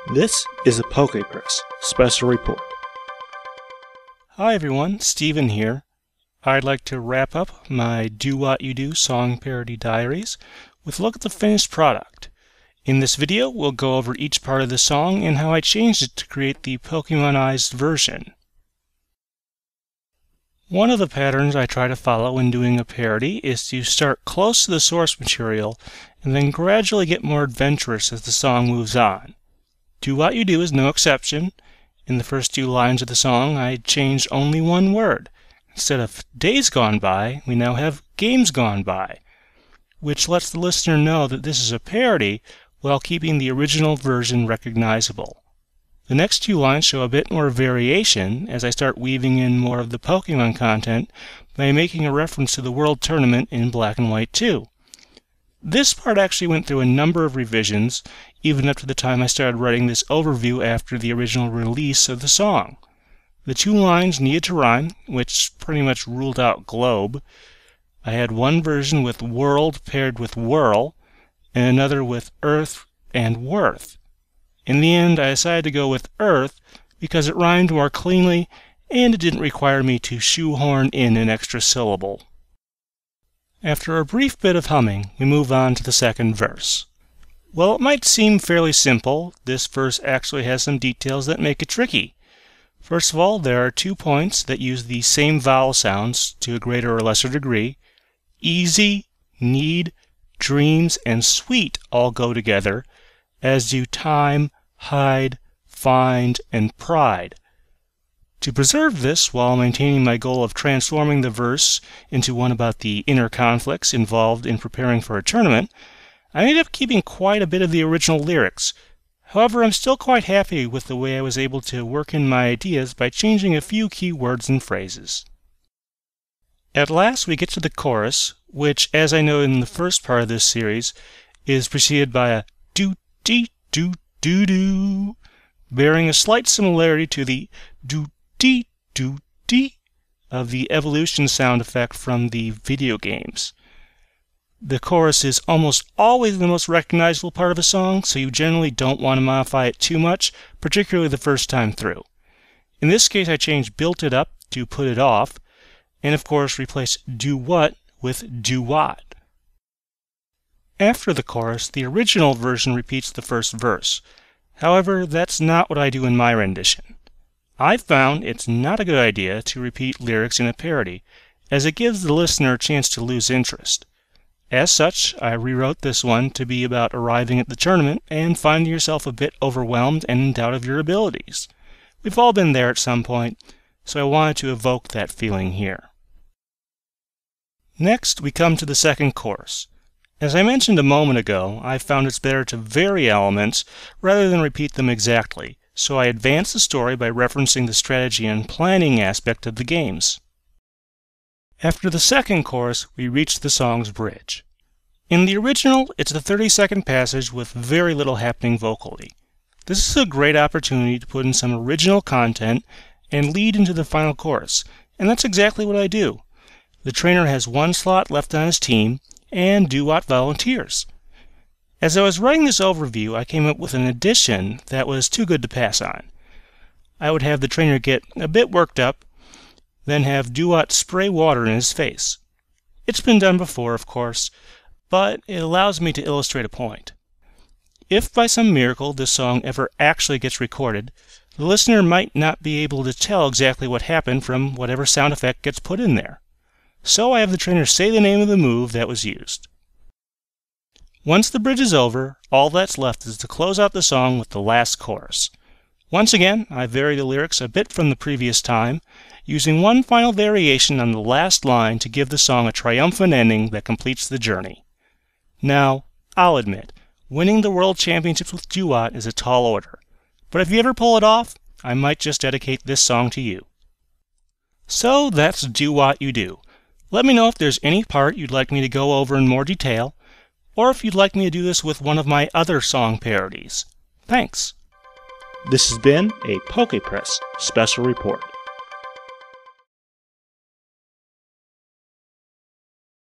This is a PostChorus special report. Hi everyone, Steven here. I'd like to wrap up my Do What You Do song parody Diaries with a look at the finished product. In this video, we'll go over each part of the song and how I changed it to create the Pokemonized version. One of the patterns I try to follow when doing a parody is to start close to the source material and then gradually get more adventurous as the song moves on. Do What You Do is no exception. In the first 2 lines of the song, I changed only one word. Instead of days gone by, we now have games gone by, which lets the listener know that this is a parody while keeping the original version recognizable. The next 2 lines show a bit more variation as I start weaving in more of the Pokemon content by making a reference to the World Tournament in Black and White 2. This part actually went through a number of revisions, even up to the time I started writing this overview after the original release of the song. The 2 lines needed to rhyme, which pretty much ruled out globe. I had one version with world paired with whirl, and another with earth and worth. In the end, I decided to go with earth because it rhymed more cleanly and it didn't require me to shoehorn in an extra syllable. After a brief bit of humming, we move on to the second verse. While it might seem fairly simple, this verse actually has some details that make it tricky. First of all, there are 2 points that use the same vowel sounds to a greater or lesser degree. Easy, need, dreams, and sweet all go together, as do time, hide, find, and pride. To preserve this while maintaining my goal of transforming the verse into one about the inner conflicts involved in preparing for a tournament, I ended up keeping quite a bit of the original lyrics. However, I'm still quite happy with the way I was able to work in my ideas by changing a few key words and phrases. At last we get to the chorus, which, as I noted in the first part of this series, is preceded by a do-dee-do-do-do, bearing a slight similarity to the do-dee-do-dee of the evolution sound effect from the video games. The chorus is almost always the most recognizable part of a song, so you generally don't want to modify it too much, particularly the first time through. In this case, I changed built it up to put it off, and of course replaced do what with do what. After the chorus, the original version repeats the first verse. However, that's not what I do in my rendition. I found it's not a good idea to repeat lyrics in a parody, as it gives the listener a chance to lose interest. As such, I rewrote this one to be about arriving at the tournament and finding yourself a bit overwhelmed and in doubt of your abilities. We've all been there at some point, so I wanted to evoke that feeling here. Next, we come to the second chorus. As I mentioned a moment ago, I found it's better to vary elements rather than repeat them exactly, so I advanced the story by referencing the strategy and planning aspect of the games. After the second chorus, we reach the song's bridge. In the original, it's a 30-second passage with very little happening vocally. This is a great opportunity to put in some original content and lead into the final chorus, and that's exactly what I do. The trainer has 1 slot left on his team, and Do What volunteers. As I was writing this overview, I came up with an addition that was too good to pass on. I would have the trainer get a bit worked up, then have Do What spray water in his face. It's been done before, of course, but it allows me to illustrate a point. If by some miracle this song ever actually gets recorded, the listener might not be able to tell exactly what happened from whatever sound effect gets put in there. So I have the trainer say the name of the move that was used. Once the bridge is over, all that's left is to close out the song with the last chorus. Once again, I vary the lyrics a bit from the previous time, using one final variation on the last line to give the song a triumphant ending that completes the journey. Now, I'll admit, winning the World Championships with Do What is a tall order, but if you ever pull it off, I might just dedicate this song to you. So that's Do What You Do. Let me know if there's any part you'd like me to go over in more detail, or if you'd like me to do this with one of my other song parodies. Thanks! This has been a PostChorus special report.